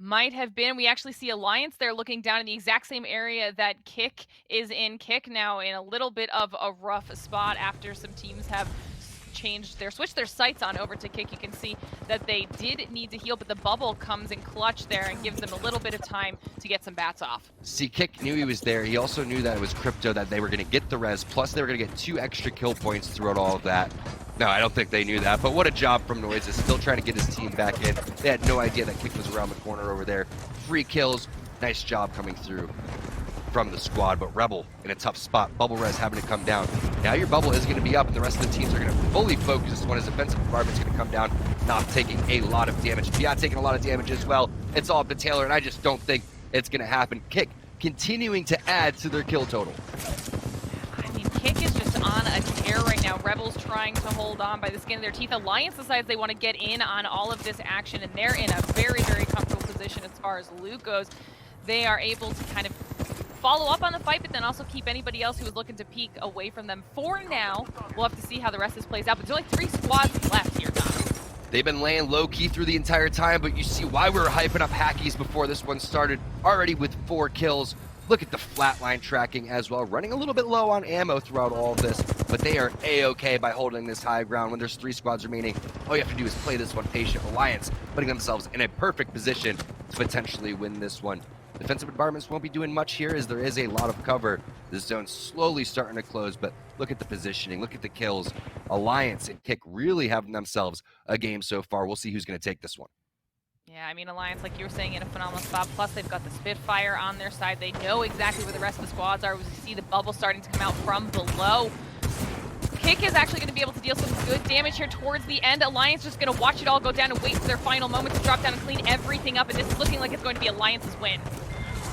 Might have been. We actually see Alliance there looking down in the exact same area that Kick is in. Kick now in a little bit of a rough spot after some teams have switched their sights on over to Kick. You can see that they did need to heal, but the bubble comes in clutch there and gives them a little bit of time to get some bats off. See, Kick knew he was there. He also knew that it was Crypto, that they were going to get the res, plus they were going to get 2 extra kill points throughout all of that. No, I don't think they knew that, but what a job from Noises, still trying to get his team back in. They had no idea that Kick was around the corner over there. 3 kills, nice job coming through from the squad, but Rebel in a tough spot. Bubble res having to come down. Now your bubble is going to be up, and the rest of the teams are going to fully focus. This one, his defensive environment's going to come down, not taking a lot of damage. Fiat taking a lot of damage as well. It's all up to Taylor, and I just don't think it's going to happen. Kick continuing to add to their kill total. I mean, Kick is just on a tear right now. Rebels trying to hold on by the skin of their teeth. Alliance decides they want to get in on all of this action, and they're in a very, very comfortable position as far as loot goes. They are able to kind of follow up on the fight, but then also keep anybody else who is looking to peek away from them. For now, we'll have to see how the rest of this plays out, but there's only 3 squads left here, Tom. They've been laying low-key through the entire time, but you see why we were hyping up Hackies before this one started, already with 4 kills. Look at the flatline tracking as well, running a little bit low on ammo throughout all of this, but they are A-okay by holding this high ground when there's 3 squads remaining. All you have to do is play this one patient. Alliance putting themselves in a perfect position to potentially win this one. Defensive environments won't be doing much here as there is a lot of cover. The zone's slowly starting to close, but look at the positioning, look at the kills. Alliance and Kick really having themselves a game so far. We'll see who's going to take this one. Yeah, I mean, Alliance, like you were saying, in a phenomenal spot. Plus, they've got the Spitfire on their side. They know exactly where the rest of the squads are. We see the bubble starting to come out from below. Kick is actually going to be able to deal some good damage here towards the end. Alliance just going to watch it all go down and wait for their final moment to drop down and clean everything up. And this is looking like it's going to be Alliance's win.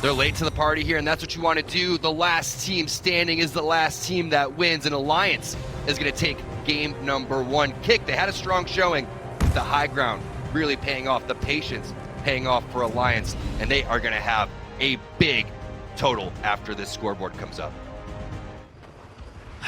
They're late to the party here, and that's what you want to do. The last team standing is the last team that wins, and Alliance is going to take game number 1. Kick, they had a strong showing. The high ground really paying off, the patience paying off for Alliance, and they are going to have a big total after this scoreboard comes up.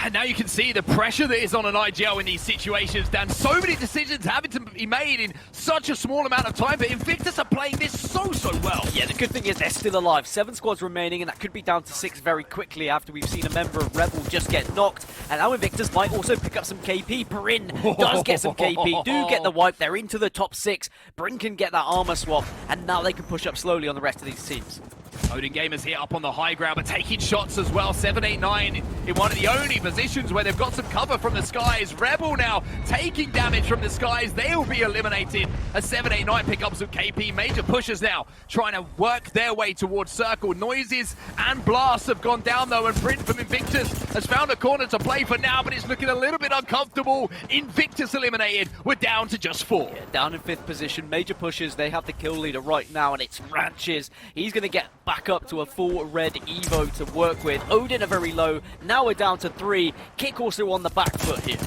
And now you can see the pressure that is on an IGL in these situations, Dan. So many decisions having to be made in such a small amount of time, but Invictus are playing this so well. Yeah, the good thing is they're still alive. 7 squads remaining, and that could be down to 6 very quickly after we've seen a member of Rebel just get knocked. And now Invictus might also pick up some KP. Bryn does get some KP, do get the wipe. They're into the top 6. Bryn can get that armor swap, and now they can push up slowly on the rest of these teams. Odin Gamers here up on the high ground, but taking shots as well. 789 in one of the only positions where they've got some cover from the skies. Rebel now taking damage from the skies. They'll be eliminated as 789 pick up some KP. Major pushers now trying to work their way towards circle. Noises and blasts have gone down though, and Bryn from Invictus has found a corner to play for now, but it's looking a little bit uncomfortable. Invictus eliminated. We're down to just 4. Yeah, down in 5th position. Major pushers, they have the kill leader right now, and it's Ranches. He's going to get back up to a full red Evo to work with. Odin are very low. Now we're down to 3. Kick also on the back foot here.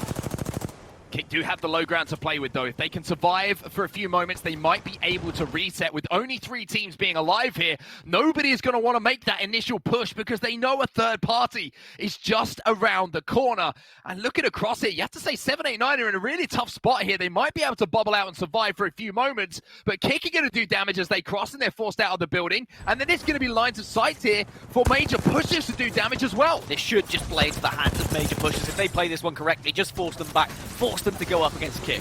Kick do have the low ground to play with though. If they can survive for a few moments, they might be able to reset. With only 3 teams being alive here, nobody is going to want to make that initial push because they know a third party is just around the corner. And looking across here, you have to say 789 are in a really tough spot here. They might be able to bubble out and survive for a few moments, but Kick are going to do damage as they cross and they're forced out of the building. And then it's going to be lines of sight here for Major Pushers to do damage as well. This should just play into the hands of Major Pushers. If they play this one correctly, just force them back, force them to go up against Kick.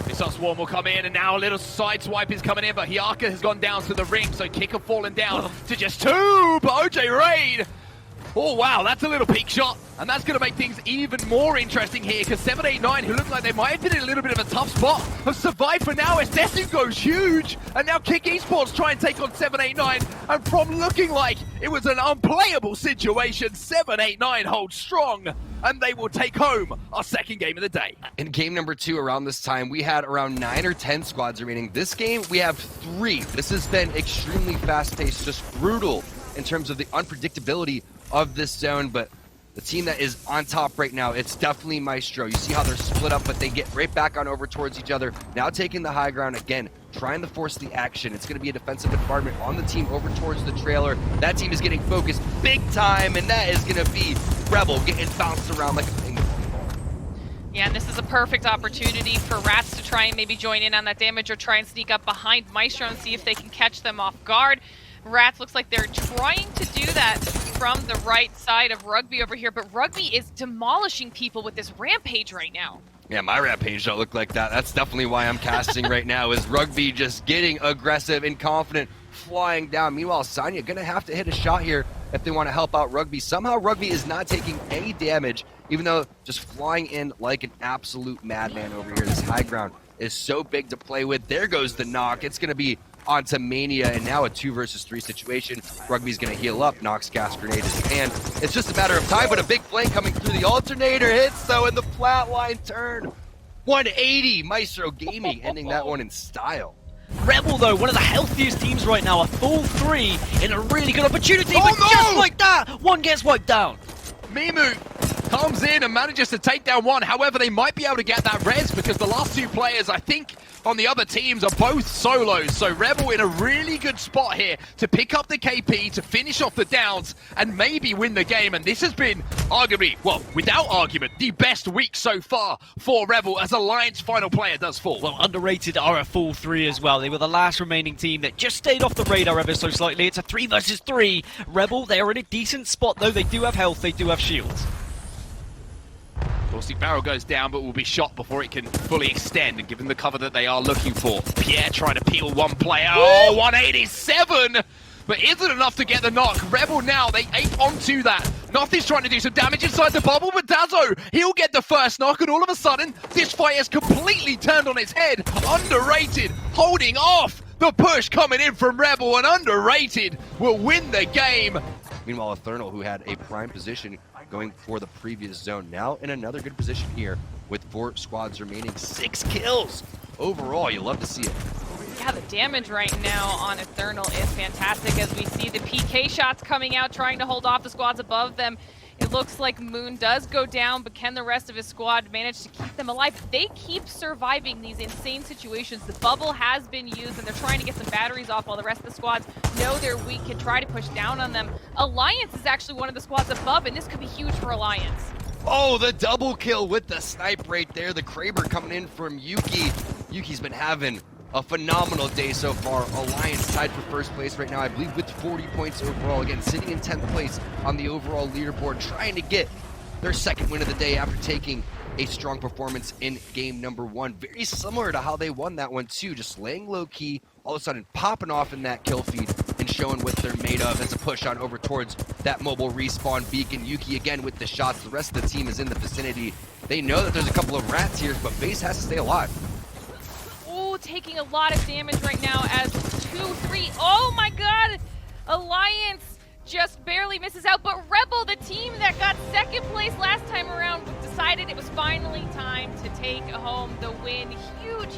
Missile Swarm will come in, and now a little side swipe is coming in, but Hyaka has gone down to the ring, so Kick have fallen down to just 2, but OJ Raid, oh wow, that's a little peak shot, and that's going to make things even more interesting here, because 789, who look like they might have been in a little bit of a tough spot, have survived for now as Desu goes huge, and now Kick Esports try and take on 789, and from looking like it was an unplayable situation, 789 holds strong, and they will take home our second game of the day. In game number 2, around this time, we had around 9 or 10 squads remaining. This game, we have 3. This has been extremely fast-paced, just brutal in terms of the unpredictability of this zone, but the team that is on top right now, it's definitely Maestro. You see how they're split up, but they get right back on over towards each other. Now taking the high ground again, trying to force the action. It's going to be a defensive environment on the team over towards the trailer. That team is getting focused big time, and that is going to be Rebel getting bounced around like a ping pong ball. Yeah, and this is a perfect opportunity for Rats to try and maybe join in on that damage or try and sneak up behind Maestro and see if they can catch them off guard. Rats looks like they're trying to do that from the right side of Rugby over here, but Rugby is demolishing people with this Rampage right now. Yeah, my Rampage don't look like that. That's definitely why I'm casting right now, is Rugby just getting aggressive and confident, flying down. Meanwhile, Sonya gonna have to hit a shot here if they want to help out Rugby. Somehow Rugby is not taking any damage, even though just flying in like an absolute madman over here. This high ground is so big to play with. There goes the knock. It's gonna be onto Mania, and now a 2 versus 3 situation. Rugby's gonna heal up. Nox gas grenade is in hand. It's just a matter of time, but a big flank coming through. The alternator hits though, in the flatline turn. 180, Maestro Gaming ending that one in style. Rebel, though, one of the healthiest teams right now, a full 3 in a really good opportunity, Oh, but no! just like that, one gets wiped down. Mimu comes in and manages to take down one. However, they might be able to get that res because the last 2 players, I think, on the other teams are both solos. So Rebel in a really good spot here to pick up the KP, to finish off the downs, and maybe win the game. And this has been arguably, well, without argument, the best week so far for Rebel as Alliance final player does fall. Well, Underrated are a full 3 as well. They were the last remaining team that just stayed off the radar ever so slightly. It's a 3 versus 3. Rebel, they are in a decent spot, though. They do have health, they do have shields. Caustic Barrel goes down, but will be shot before it can fully extend, and given the cover that they are looking for. Pierre trying to peel one player. Oh, 187! But isn't enough to get the knock. Rebel now, they ape onto that. Nothing's trying to do some damage inside the bubble, but Dazzo, he'll get the first knock, and all of a sudden, this fight has completely turned on its head. Underrated, holding off the push coming in from Rebel, and Underrated will win the game. Meanwhile, Eternal, who had a prime position going for the previous zone, now in another good position here with 4 squads remaining, 6 kills. Overall, you love to see it. Yeah, the damage right now on Eternal is fantastic as we see the PK shots coming out, trying to hold off the squads above them. It looks like Moon does go down, but can the rest of his squad manage to keep them alive? They keep surviving these insane situations. The bubble has been used, and they're trying to get some batteries off while the rest of the squads know they're weak, can try to push down on them. Alliance is actually one of the squads above, and this could be huge for Alliance. Oh, the double kill with the snipe right there. The Kraber coming in from Yuki. Yuki's been having a phenomenal day so far. Alliance tied for first place right now, I believe, with 40 points overall. Again, sitting in 10th place on the overall leaderboard, trying to get their 2nd win of the day after taking a strong performance in game number 1. Very similar to how they won that one too, just laying low key, all of a sudden popping off in that kill feed and showing what they're made of as a push on over towards that mobile respawn beacon. Yuki again with the shots. The rest of the team is in the vicinity. They know that there's a couple of rats here, but base has to stay alive. Taking a lot of damage right now as 2-3. Oh my god! Alliance just barely misses out, but Rebel, the team that got 2nd place last time around, decided it was finally time to take home the win.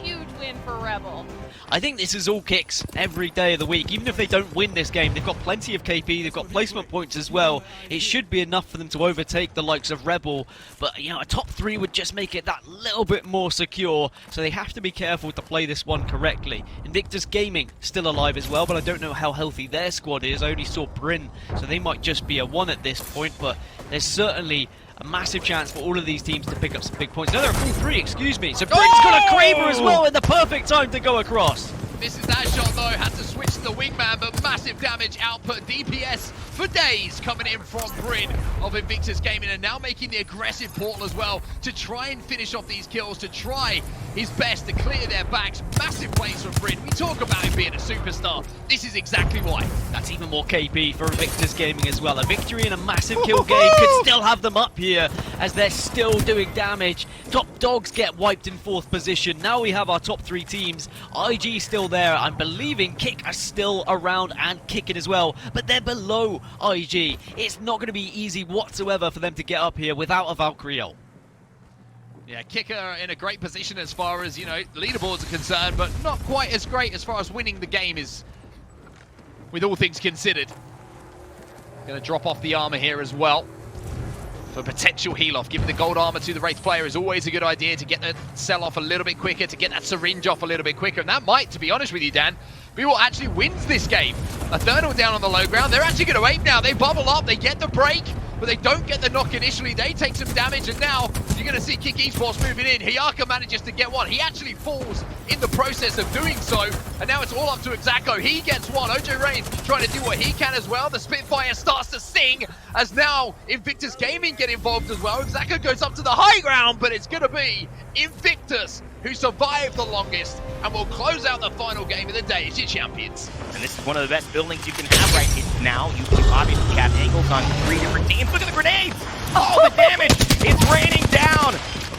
Huge win for Rebel. I think this is all kicks every day of the week. Even if they don't win this game, they've got plenty of KP, they've got placement points as well. It should be enough for them to overtake the likes of Rebel, but you know, a top 3 would just make it that little bit more secure, so they have to be careful to play this one correctly. Invictus Gaming still alive as well, but I don't know how healthy their squad is. I only saw Bryn, so they might just be a 1 at this point, but there's certainly a massive chance for all of these teams to pick up some big points. No, they're a full 3, excuse me. So Bryn's got a Kraber as well in the perfect time to go across. Misses that shot though, had to switch to the wingman, but massive damage output. DPS for days coming in from Bryn of Invictus Gaming, and now making the aggressive portal as well to try and finish off these kills, to try his best to clear their backs. Massive plays from Bryn. We talk about him being a superstar. This is exactly why. That's even more KP for Invictus Gaming as well. A victory and a massive kill game could still have them up here as they're still doing damage. Top dogs get wiped in 4th position. Now we have our top 3 teams. IG still there. I'm believing Kick are still around and kicking as well, but they're below IG. It's not going to be easy whatsoever for them to get up here without a Valkyrie ult. Yeah, Kicker in a great position as far as, you know, leaderboards are concerned, but not quite as great as far as winning the game is, with all things considered. Going to drop off the armor here as well for potential heal off. Giving the gold armor to the Wraith player is always a good idea to get the sell off a little bit quicker, to get that syringe off a little bit quicker, and that might, to be honest with you, Dan, be what actually wins this game. Eternal down on the low ground. They're actually going to ape now. They bubble up, they get the break, but they don't get the knock initially. They take some damage, and now you're going to see Kick Esports moving in. Hyaka manages to get one. He actually falls in the process of doing so, and now it's all up to Xako. He gets one. OJ Rain trying to do what he can as well. The Spitfire starts to sing, as now Invictus Gaming get involved as well. Xako goes up to the high ground, but it's going to be Invictus who survived the longest and will close out the final game of the day as your champions. And this is one of the best buildings you can have right now. You obviously have angles on 3 different teams. Look at the grenades! Oh, the damage! It's raining down!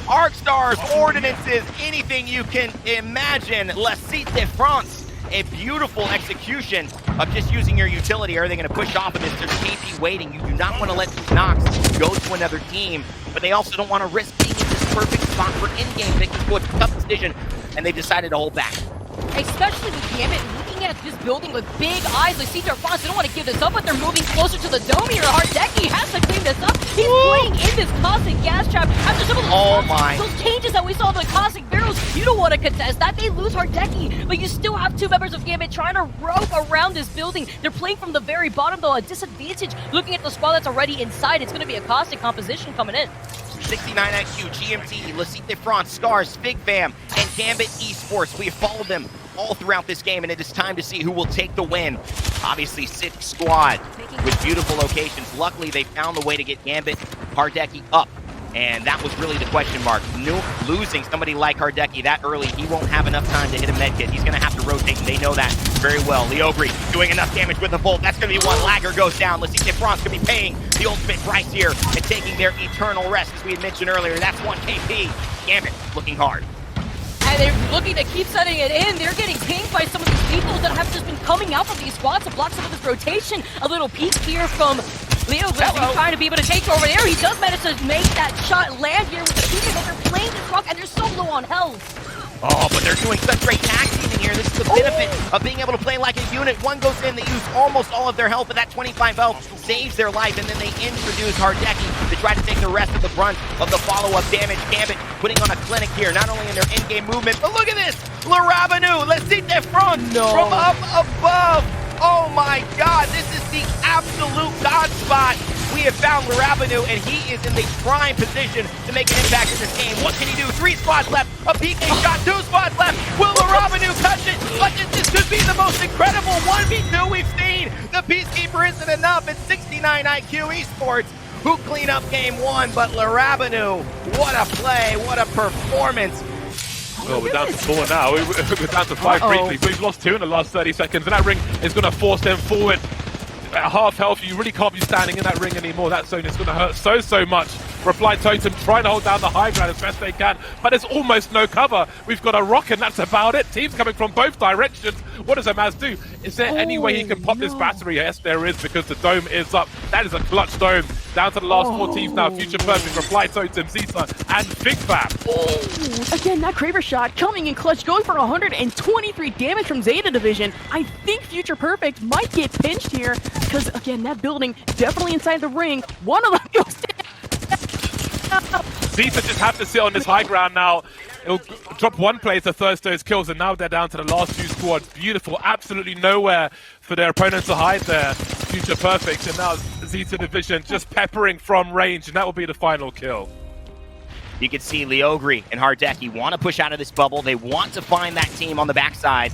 Arc stars, ordinances, anything you can imagine. La Cite de France. A beautiful execution of just using your utility. Are they going to push off of this? There's KP waiting. You do not want to let these knocks go to another team, but they also don't want to risk being in this perfect spot for in-game victory. So it's a tough decision, and they decided to hold back. Especially with Gambit looking at this building with big eyes. Like Cesar Fonz, they don't want to give this up, but they're moving closer to the dome here. Hardeki has to clean this up. He's playing in this Caustic gas trap after some of those changes that we saw in the Caustic barrels. You don't want to contest that. They lose Hardeki, but you still have 2 members of Gambit trying to rope around this building. They're playing from the very bottom, though, a disadvantage. Looking at the squad that's already inside, it's going to be a Caustic composition coming in. 69 IQ, GMT, La Cite de France, Scars, Fig Fam, and Gambit Esports. We have followed them all throughout this game, and it is time to see who will take the win. Obviously, City squad with beautiful locations. Luckily, they found the way to get Gambit Hardeki up, and that was really the question mark. Losing somebody like Hardeki that early, he won't have enough time to hit a medkit. He's going to have to rotate, and they know that very well. Liogri doing enough damage with the Bolt. That's going to be one. Lagger goes down. La Cite de France going to be paying the ultimate price here and taking their eternal rest, as we had mentioned earlier. That's 1 KP. Gambit looking hard. And they're looking to keep setting it in. They're getting pinged by some of these people that have just been coming out from these squads to block some of this rotation. A little peek here from Leo Grisby trying to be able to take over there. He does manage to make that shot land here with the people, but they're playing this rock and they're so low on health. Oh, but they're doing such great tag teaming here. This is the benefit of being able to play like a unit. One goes in, they use almost all of their health, but that 25 health saves their life, and then they introduce Hardeki to try to take the rest of the brunt of the follow-up damage. Gambit putting on a clinic here, not only in their in-game movement, but look at this! Le Ravenue, La Cite de France from up above! Oh my god, this is the absolute god spot. We have found Le Ravenue, and he is in the prime position to make an impact in this game. What can he do? 3 squads left, a PK shot, 2 squads left. Will Le Ravenue touch it? But this could be the most incredible 1v2 we've seen. The Peacekeeper isn't enough. It's 69 IQ Esports who clean up game 1, but Le Ravenue, what a play, what a performance. Well, we're down to 4 now. We're down to 5 briefly. We've lost 2 in the last 30 seconds, and that ring is going to force them forward. At half health, you really can't be standing in that ring anymore. That zone is going to hurt so much. Reply Totem trying to hold down the high ground as best they can, but there's almost no cover. We've got a rock, and that's about it. Teams coming from both directions. What does Amaz do? Is there any way he can pop this battery? Yes, there is, because the dome is up. That is a clutch dome. Down to the last 4 teams now. Future Perfect, Reply Totem, Zeta, and Big Fam. Again, that Kraber shot coming in clutch, going for 123 damage from Zeta Division. I think Future Perfect might get pinched here, because again, that building definitely inside the ring. One of them goes down. Zeta just have to sit on this high ground now. It'll drop 1 player to thirst those kills, and now they're down to the last 2 squads. Beautiful, absolutely nowhere for their opponents to hide there. Future Perfect, and now Zeta Division just peppering from range, and that will be the final kill. You can see Liogri and Hardeki want to push out of this bubble. They want to find that team on the backside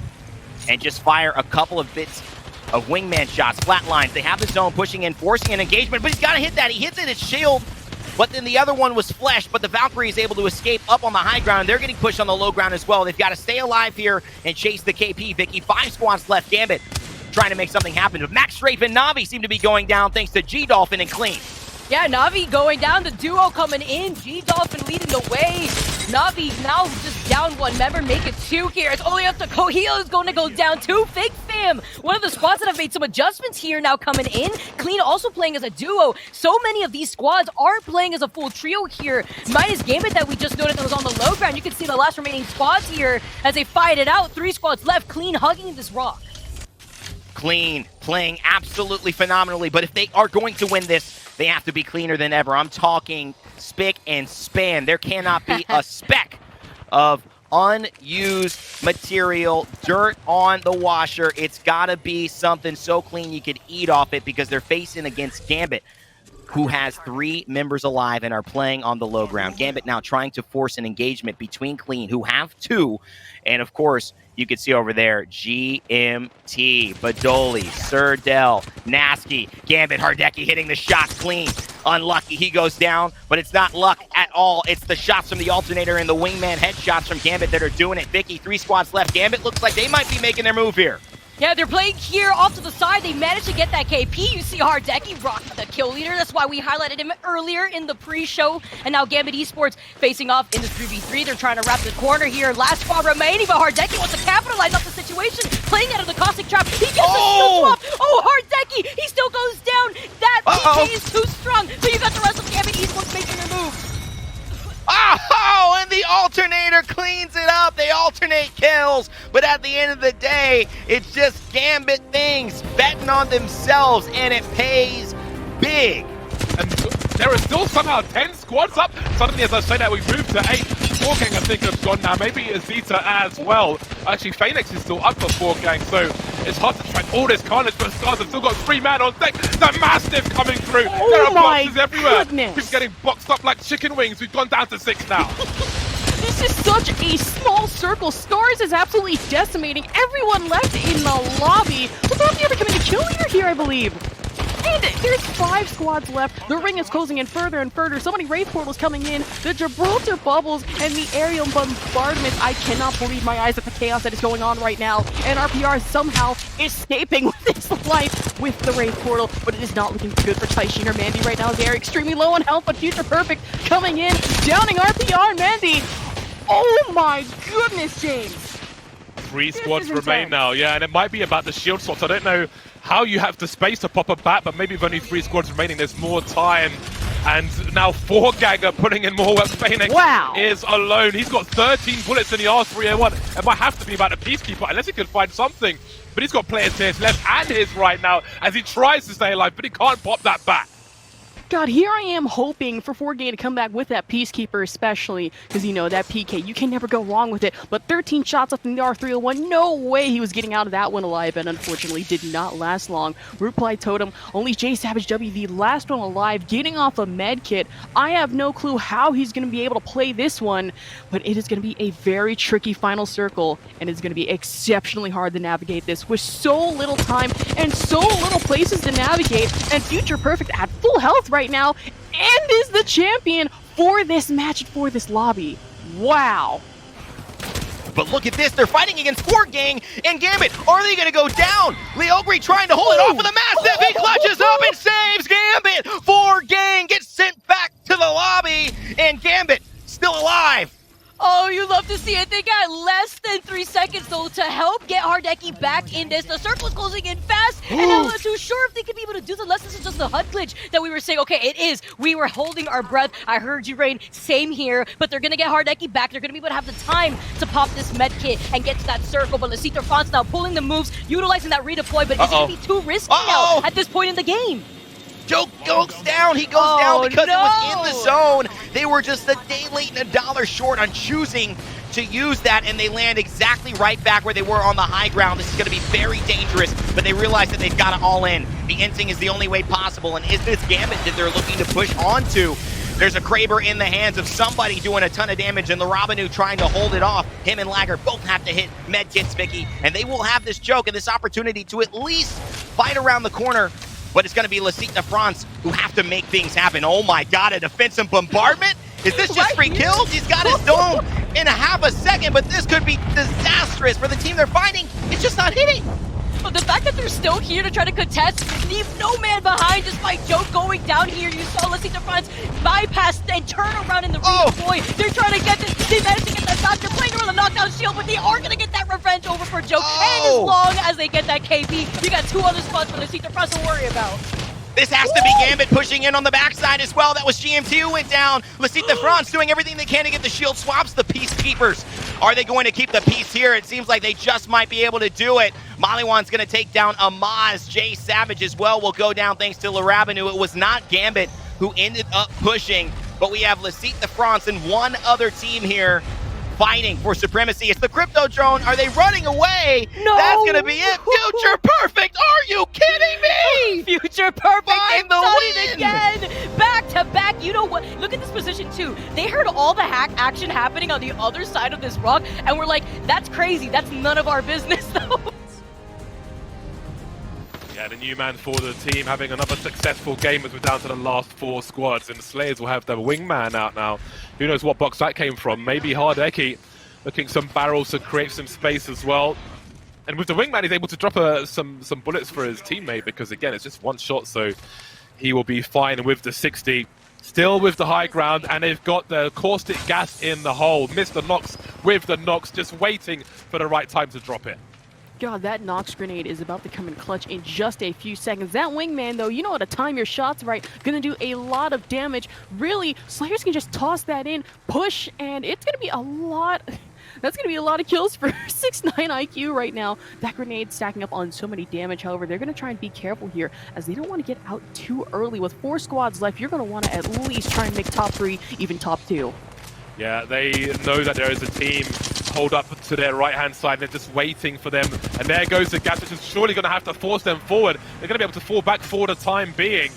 and just fire a couple of bits of wingman shots, flatlines. They have the zone pushing in, forcing an engagement, but he's got to hit that. He hits it, it's shield. But then the other one was Flesh, but the Valkyrie is able to escape up on the high ground. They're getting pushed on the low ground as well. They've got to stay alive here and chase the KP. Vicky, 5 squads left. Gambit trying to make something happen. But Max Strafe and Navi seem to be going down thanks to G-Dolphin and Clean. Yeah, Navi going down, the duo coming in, G-Dolphin leading the way. Navi now just down 1 member, make it 2 here. It's only up to Kohio is going to go down 2. Fig Fam, one of the squads that have made some adjustments here now coming in. Clean also playing as a duo. So many of these squads are playing as a full trio here. Minus Gambit that we just noticed that was on the low ground. You can see the last remaining squads here as they fight it out. 3 squads left, Clean hugging this rock. Clean playing absolutely phenomenally, but if they are going to win this, they have to be cleaner than ever. I'm talking spick and span. There cannot be a speck of unused material, dirt on the washer. It's got to be something so clean you could eat off it, because they're facing against Gambit. who has 3 members alive and are playing on the low ground. Gambit now trying to force an engagement between Clean, who have 2. And of course, you can see over there, GMT, Badoli, Surdell, Nasky, Gambit, Hardecki hitting the shot clean. Unlucky, he goes down, but it's not luck at all. It's the shots from the alternator and the wingman headshots from Gambit that are doing it. Vicky, 3 squads left. Gambit looks like they might be making their move here. Yeah, they're playing here off to the side. They managed to get that KP. You see Hardecki rocking the kill leader. That's why we highlighted him earlier in the pre-show. And now Gambit Esports facing off in the 3v3. They're trying to wrap the corner here. Last squad remaining, but Hardecki wants to capitalize off the situation. Playing out of the K1CK trap. He gets the swap. Oh, Hardecki! He still goes down. That PK is too strong. So you got the rest of Gambit Esports making their move. Oh, and the alternator cleans it up. They alternate kills, but at the end of the day, it's just Gambit things betting on themselves, and it pays big. And there are still somehow 10 squads up. Suddenly, as I say that, we moved to 8. 4Gang, I think, has gone now. Maybe Azita as well. Actually, Phoenix is still up for 4Gang, so it's hard to track all this carnage, but Stars have still got 3 man on deck. The Mastiff coming through. There are boxes everywhere. People getting boxed up like chicken wings. We've gone down to 6 now. This is such a small circle. Stars is absolutely decimating everyone left in the lobby. Without the ever coming to kill leader here, I believe. And there's 5 squads left. The ring is closing in further and further. So many Wraith portals coming in. The Gibraltar bubbles and the aerial bombardments. I cannot believe my eyes at the chaos that is going on right now. And RPR is somehow escaping with this life with the Wraith portal. But it is not looking good for Taishin or Mandy right now. They are extremely low on health, but Future Perfect coming in, downing RPR and Mandy. Oh my goodness, James. 3 squads remain now, yeah, and it might be about the shield slots. I don't know how you have the space to pop a bat, but maybe with only 3 squads remaining, there's more time. And now 4Gang are putting in more work. Phoenix is alone. He's got 13 bullets in the R301. It might have to be about a Peacekeeper, unless he can find something. But he's got players to his left and his right now as he tries to stay alive, but he can't pop that bat. God, here I am hoping for 4Gang to come back with that Peacekeeper especially, because, you know, that PK, you can never go wrong with it. But 13 shots up in the R301, no way he was getting out of that one alive, and unfortunately did not last long. Reply Totem, only J Savage W, the last one alive, getting off a med kit. I have no clue how he's going to be able to play this one, but it is going to be a very tricky final circle, and it's going to be exceptionally hard to navigate this with so little time and so little places to navigate, and Future Perfect at full health right now, and is the champion for this match, for this lobby. Wow. But look at this, they're fighting against 4Gang and Gambit. Are they gonna go down? Leogri trying to hold it off with a Mastiff. He clutches up and saves Gambit. 4Gang gets sent back to the lobby, and Gambit still alive. Oh, you love to see it. They got less than 3 seconds, though, to help get Hardecki back in this. The circle is closing in fast, and I'm not too sure if they could be able to do this unless this is just the HUD glitch that we were saying. Okay, it is. We were holding our breath. I heard you, Rain. Same here, but they're going to get Hardecki back. They're going to be able to have the time to pop this med kit and get to that circle, but Lasita Franz now pulling the moves, utilizing that redeploy, but is it going to be too risky now at this point in the game? Joke goes down. He goes down because it was in the zone. They were just a day late and $1 short on choosing to use that, and they land exactly right back where they were on the high ground. This is going to be very dangerous, but they realize that they've got to all in. The inting is the only way possible, and is this Gambit that they're looking to push onto? There's a Kraber in the hands of somebody doing a ton of damage, and the Robinu trying to hold it off. Him and Lagger both have to hit med kits, Vicky, and they will have this choke and this opportunity to at least fight around the corner. But it's going to be Lasita France who have to make things happen. Oh my god, a defensive bombardment? Is this just free kills? He's got his dome in a half a second, but this could be disastrous for the team they're fighting. It's just not hitting. But the fact that they're still here to try to contest, leave no man behind despite Joke going down here. You saw Lasita France bypass and turn around in the redeploy. They're trying to get this. They managed to get that shot. They're playing around the knockdown shield, but they are going to get that revenge over for Joke. And as long as they get that KP, you got 2 other spots for Lasita France to worry about. This has to be Gambit pushing in on the backside as well. That was GMT who went down. Lasita France doing everything they can to get the shield swaps. The Peacekeepers, are they going to keep the peace here? It seems like they just might be able to do it. Maliwan's going to take down Amaz. Jay Savage as well will go down thanks to Larabanu. It was not Gambit who ended up pushing, but we have Lasita France and one other team here fighting for supremacy. It's the crypto drone. Are they running away? No. That's going to be it. Future Perfect. Are you kidding me? Future Perfect, Find they've the done it win! again! Back to back, you know what? Look at this position too. They heard all the hack action happening on the other side of this rock, and we're like, that's crazy, that's none of our business though. Yeah, the new man for the team having another successful game as we're down to the last 4 squads, and Slayers will have their wingman out now. Who knows what box that came from? Maybe Hardeki looking some barrels to create some space as well. And with the wingman, he's able to drop some bullets for his teammate because, again, it's just one shot, so he will be fine with the 60. Still with the high ground, and they've got the caustic gas in the hole. Mr. Nox with the Nox, just waiting for the right time to drop it. God, that Nox grenade is about to come in clutch in just a few seconds. That wingman, though, you know how to time your shots right. Gonna do a lot of damage. Really, Slayers can just toss that in, push, and it's gonna be a lot. That's gonna be a lot of kills for 6'9" IQ right now. That grenade stacking up on so many damage. However, they're gonna try and be careful here as they don't want to get out too early. With 4 squads left, you're gonna want to at least try and make top 3, even top 2. Yeah, they know that there is a team hold up to their right-hand side. They're just waiting for them. And there goes the gas, which is surely going to have to force them forward. They're going to be able to fall back for the time being.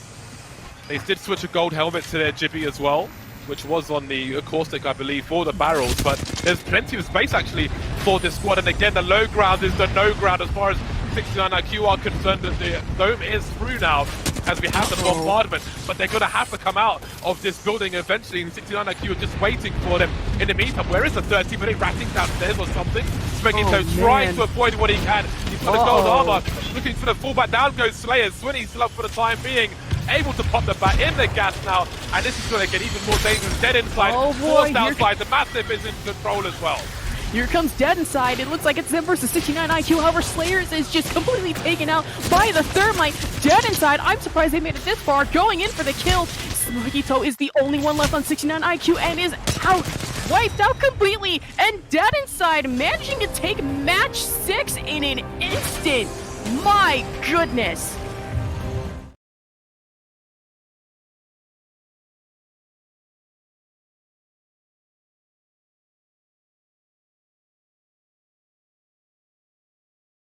They did switch a gold helmet to their Jibby as well, which was on the caustic, I believe, for the barrels. But there's plenty of space, actually, for this squad. And again, the low ground is the no ground as far as 69 IQ are concerned. That the dome is through now as we have the bombardment, but they're going to have to come out of this building eventually, and 69 IQ are just waiting for them. In the meantime, where is the 30? Are they ratting downstairs or something? Spaghetto trying to avoid what he can. He's got a gold armor, looking for the fallback. Down goes Slayers. Swinny still up for the time being, able to pop the bat in the gas now, and this is going to get even more dangerous. Dead inside, forced outside. The Massive is in control as well. Here comes Dead inside. It looks like it's them versus 69 IQ. However, Slayers is just completely taken out by the Thermite. Dead inside. I'm surprised they made it this far. Going in for the kill. Smugito is the only one left on 69 IQ and is out. Wiped out completely. And Dead inside managing to take match 6 in an instant. My goodness.